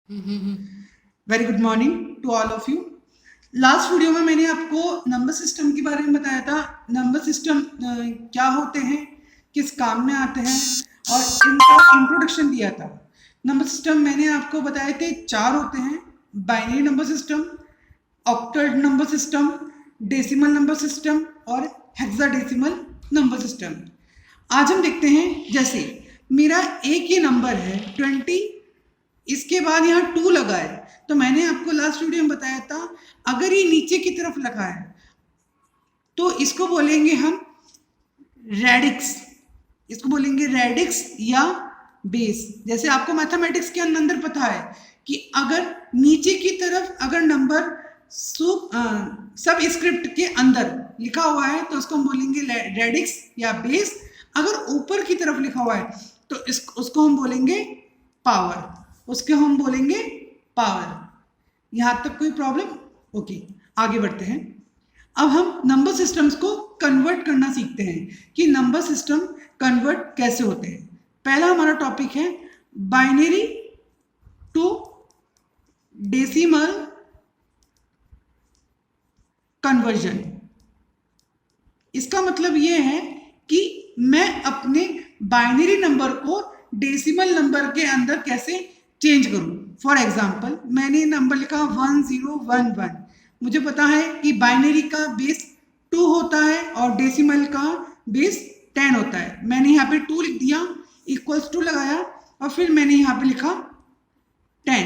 Very good morning to all of you. Last video में मैंने आपको नंबर सिस्टम के बारे में बताया था। नंबर सिस्टम क्या होते हैं, किस काम में आते हैं और इनका इंट्रोडक्शन दिया था। नंबर सिस्टम मैंने आपको बताए थे 4 होते हैं: binary number system, octal number system, decimal number system और हेक्साडेसिमल नंबर सिस्टम। आज हम देखते हैं, जैसे मेरा एक ही नंबर है 20, इसके बाद यहाँ 2 लगा है, तो मैंने आपको लास्ट वीडियो में बताया था अगर ये नीचे की तरफ लगा है तो इसको बोलेंगे हम रेडिक्स। इसको बोलेंगे रेडिक्स या बेस। जैसे आपको मैथमेटिक्स के अंदर पता है कि अगर नीचे की तरफ अगर नंबर सब स्क्रिप्ट के अंदर लिखा हुआ है तो उसको हम बोलेंगे रेडिक्स या बेस। अगर ऊपर की तरफ लिखा हुआ है तो उसको हम बोलेंगे पावर। उसके हम बोलेंगे पावर। यहां तक कोई प्रॉब्लम? ओके, आगे बढ़ते हैं। अब हम नंबर सिस्टम्स को कन्वर्ट करना सीखते हैं कि नंबर सिस्टम कन्वर्ट कैसे होते हैं। पहला हमारा टॉपिक है बाइनरी टू डेसिमल कन्वर्जन। इसका मतलब यह है कि मैं अपने बाइनरी नंबर को डेसिमल नंबर के अंदर कैसे चेंज करूं। फॉर एग्जाम्पल, मैंने नंबर लिखा 1011। मुझे पता है कि बाइनरी का बेस 2 होता है और डेसिमल का बेस 10 होता है। मैंने यहाँ पे 2 लिख दिया, इक्वल्स टू लगाया और फिर मैंने यहाँ पे लिखा 10।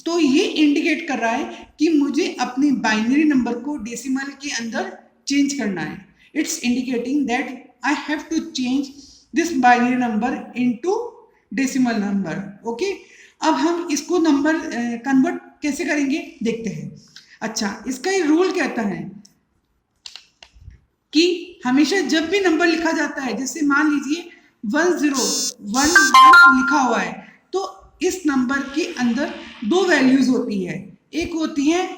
तो ये इंडिकेट कर रहा है कि मुझे अपने बाइनरी नंबर को डेसिमल के अंदर चेंज करना है। It's indicating that I have to change this binary number into decimal number. Okay, अब हम इसको नंबर कन्वर्ट कैसे करेंगे देखते हैं। अच्छा, इसका ये रूल कहता है कि हमेशा जब भी नंबर लिखा जाता है, जैसे मान लीजिए 1011 लिखा हुआ है, तो इस नंबर के अंदर 2 वैल्यूज होती है। एक होती है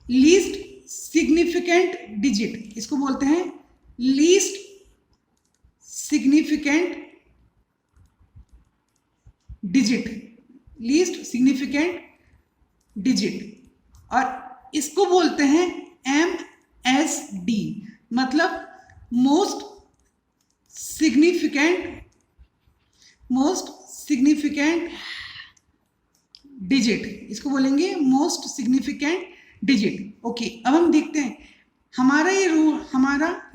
लीस्ट सिग्निफिकेंट डिजिट, इसको बोलते हैं least significant digit, least significant digit, और इसको बोलते हैं MSD, मतलब मोस्ट सिग्निफिकेंट डिजिट। इसको बोलेंगे मोस्ट सिग्निफिकेंट डिजिट। ओके, अब हम देखते हैं हमारा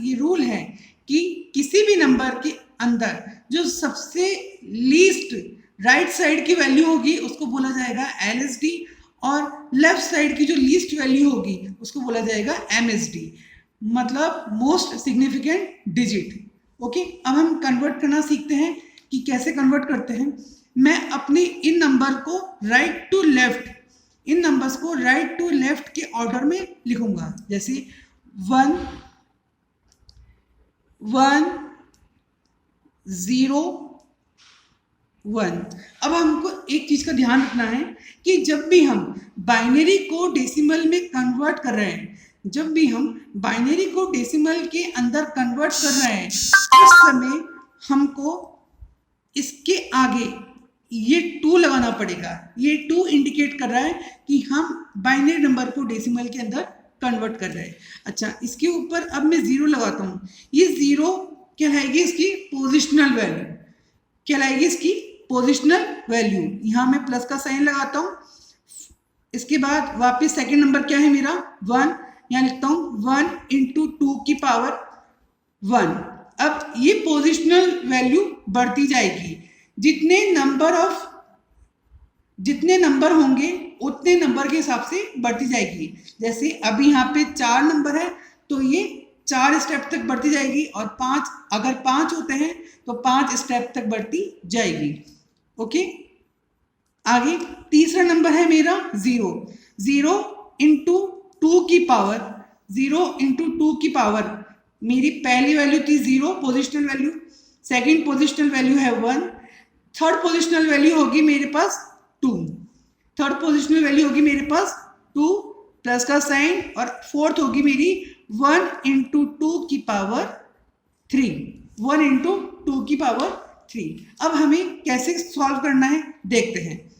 ये रूल है कि किसी भी नंबर के अंदर जो सबसे लीस्ट राइट साइड की वैल्यू होगी उसको बोला जाएगा LSD, और लेफ्ट साइड की जो लीस्ट वैल्यू होगी उसको बोला जाएगा MSD, मतलब मोस्ट सिग्निफिकेंट डिजिट। ओके, अब हम कन्वर्ट करना सीखते हैं कि कैसे कन्वर्ट करते हैं। मैं अपने इन नंबर को राइट टू लेफ्ट, इन नंबर्स को राइट टू लेफ्ट के ऑर्डर में लिखूंगा। जैसे 1 1 0 1। अब हमको एक चीज का ध्यान रखना है कि जब भी हम बाइनरी को डेसिमल में कन्वर्ट कर रहे हैं, जब भी हम बाइनरी को डेसिमल के अंदर कन्वर्ट कर रहे हैं, उस समय हमको इसके आगे ये 2 लगाना पड़ेगा। ये 2 इंडिकेट कर रहा है कि हम बाइनरी नंबर को डेसिमल के अंदर कन्वर्ट कर रहे हैं। अच्छा, इसके ऊपर अब मैं 0 लगाता हूँ। ये 0 कहलाएगी इसकी पोजिशनल वैल्यू, कहलाएगी इसकी पोजिशनल वैल्यू। यहाँ मैं प्लस का साइन लगाता हूँ। इसके बाद वापस सेकंड नंबर क्या है मेरा 1, यहाँ लिखता हूँ 1 × 2 की पावर 1। अब ये पोजिशनल वैल्यू बढ़ती जाएगी। जितने नंबर होंगे उतने नंबर के हिसाब से बढ़ती जाएगी। जैसे अभी यहाँ पे 4 नंबर है तो ये 4 स्टेप तक बढ़ती जाएगी, और 5 अगर 5 होते हैं तो 5 स्टेप तक बढ़ती जाएगी। ओके, आगे तीसरा नंबर है मेरा 0 × 2 की पावर 0 × 2 की पावर। मेरी पहली वैल्यू थी 0 positional value, second positional value है 1, थर्ड पोजिशनल वैल्यू होगी मेरे पास 2, थर्ड पोजिशनल वैल्यू होगी मेरे पास 2 प्लस का साइन, और फोर्थ होगी मेरी 1 × 2 की पावर 3, 1 × 2 की पावर 3। अब हमें कैसे सॉल्व करना है देखते हैं।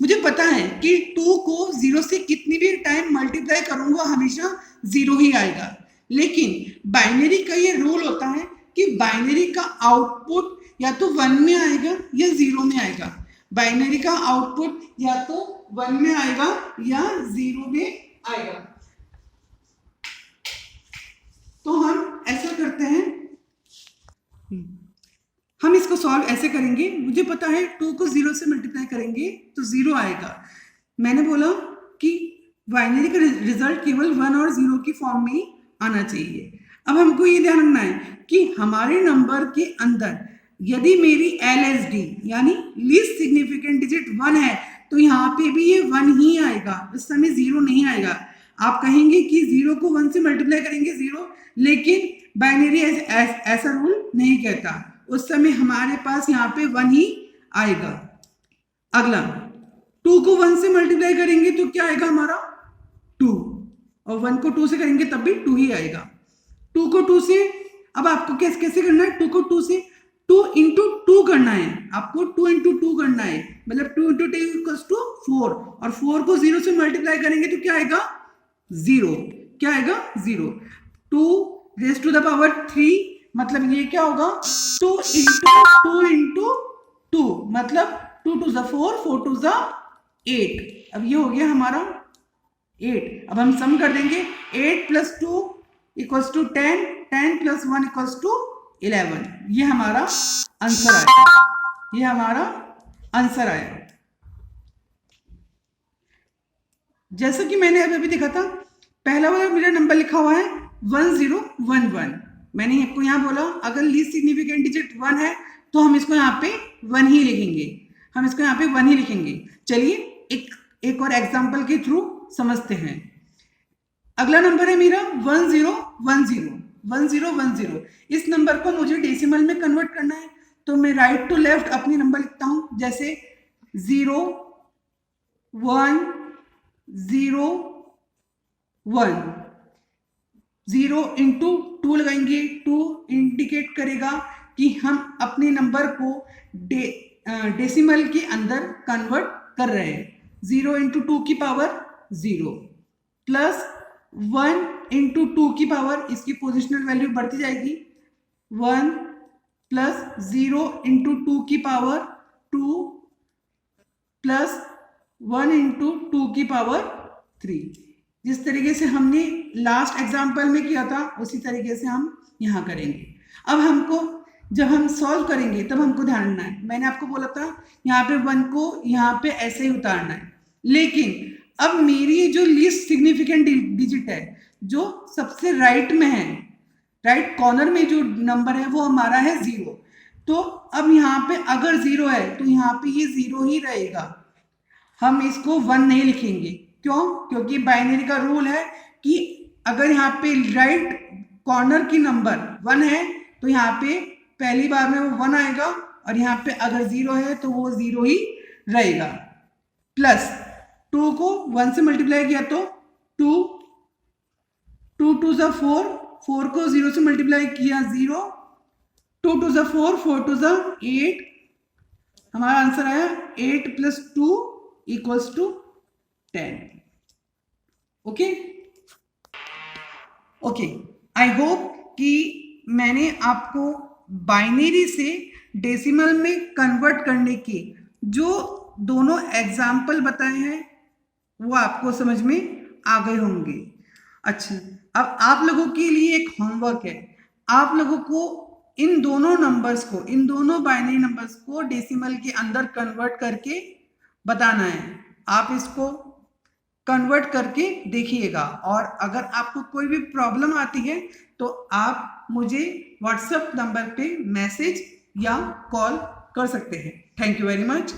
मुझे पता है कि 2 को 0 से कितनी भी टाइम मल्टीप्लाई करूंगा हमेशा 0 ही आएगा, लेकिन बाइनरी का ये रूल होता है कि बाइनरी का आउटपुट या तो 1 में आएगा या 0 में आएगा। बाइनरी का आउटपुट या तो 1 में आएगा या 0 में आएगा। तो हम ऐसा करते हैं, हम इसको सॉल्व ऐसे करेंगे। मुझे पता है 2 को 0 से मल्टीप्लाई करेंगे तो 0 आएगा। मैंने बोला कि बाइनरी का रिजल्ट केवल 1 और 0 की फॉर्म में ही आना चाहिए। अब हमको ये ध्यान रखना है कि हमारे नंबर के अंदर यदि मेरी LSD यानी लीस्ट सिग्निफिकेंट डिजिट 1 है तो यहाँ पे भी ये 1 ही आएगा, उस समय 0 नहीं आएगा। आप कहेंगे कि 0 को 1 से मल्टीप्लाई करेंगे 0, लेकिन बाइनरी ऐसा रूल नहीं कहता, उस समय हमारे पास यहाँ पे 1 ही आएगा। अगला 2 को 1 से मल्टीप्लाई करेंगे तो क्या आएगा हमारा 2, और 1 को 2 से करेंगे तब भी 2 ही आएगा। 2 को 2 से, अब आपको कैसे करना है, 2 को 2 से 2 इंटू 2 करना है, आपको 2 इंटू 2 करना है, मतलब 2 इंटू 2 इक्वल्स टू 4, और 4 को 0 से मल्टीप्लाई करेंगे तो क्या आएगा 0, क्या आएगा 0। 2 रेज़ टू द पावर 3 मतलब ये क्या होगा 2 इंटू 2 मतलब 2 टू द 4, 4 टू द 8। अब ये हो गया हमारा 8। अब हम सम कर देंगे, 8 plus 2 equals to 10, 10 plus 1 equals to 11। ये हमारा आंसर आया, ये हमारा आंसर आया। जैसा कि मैंने अभी देखा था, पहला वाला मेरा नंबर लिखा हुआ है 1011। मैंने आपको यहाँ बोला अगर लीस्ट सिग्निफिकेंट डिजिट 1 है तो हम इसको यहाँ पे 1 ही लिखेंगे, हम इसको यहाँ पे 1 ही लिखेंगे। चलिए एक और एग्जांपल के थ्रू समझते हैं। अगला नंबर है मेरा 1010। इस नंबर को मुझे डेसिमल में कन्वर्ट करना है, तो मैं राइट टू लेफ्ट अपनी नंबर लिखता हूं, जैसे 0 1 0 1। 0 इंटू 2 लगाएंगे, 2 इंडिकेट करेगा कि हम अपने नंबर को डेसिमल के अंदर कन्वर्ट कर रहे हैं। 0 इंटू 2 की पावर 0 प्लस 1 इंटू 2 की पावर, इसकी पोजिशनल वैल्यू बढ़ती जाएगी, 1 प्लस 0 इंटू 2 की पावर 2 प्लस 1 इंटू 2 की पावर 3। जिस तरीके से हमने लास्ट एग्जाम्पल में किया था उसी तरीके से हम यहाँ करेंगे। अब हमको जब हम सॉल्व करेंगे तब हमको ध्यान रखना है, मैंने आपको बोला था यहाँ पे 1 को यहाँ पे ऐसे ही उतारना है, लेकिन अब मेरी जो लीस्ट सिग्निफिकेंट डिजिट है जो सबसे राइट में है, राइट कॉर्नर में जो नंबर है वो हमारा है 0। तो अब यहाँ पे अगर 0 है तो यहाँ पे ये 0 ही रहेगा, हम इसको 1 नहीं लिखेंगे। क्यों? क्योंकि बाइनरी का रूल है कि अगर यहाँ पे राइट कॉर्नर की नंबर 1 है तो यहाँ पे पहली बार में वो 1 आएगा, और यहाँ पे अगर 0 है तो वो 0 ही रहेगा। प्लस 2 को 1 से मल्टीप्लाई किया तो 2 टू ज़ 4, 4 को 0 से मल्टीप्लाई किया 0, 2 टू ज़ 4, 4 टू ज़ 8। हमारा आंसर आया 8 plus 2 equals to 10। Okay, I hope कि मैंने आपको बाइनरी से डेसिमल में कन्वर्ट करने की जो दोनों एग्जाम्पल बताए हैं वो आपको समझ में आ गए होंगे। अच्छा, अब आप लोगों के लिए एक होमवर्क है, आप लोगों को इन दोनों नंबर्स को, इन दोनों बाइनरी नंबर्स को डेसिमल के अंदर कन्वर्ट करके बताना है। आप इसको कन्वर्ट करके देखिएगा, और अगर आपको कोई भी प्रॉब्लम आती है तो आप मुझे व्हाट्सएप नंबर पे मैसेज या कॉल कर सकते हैं। Thank you very much.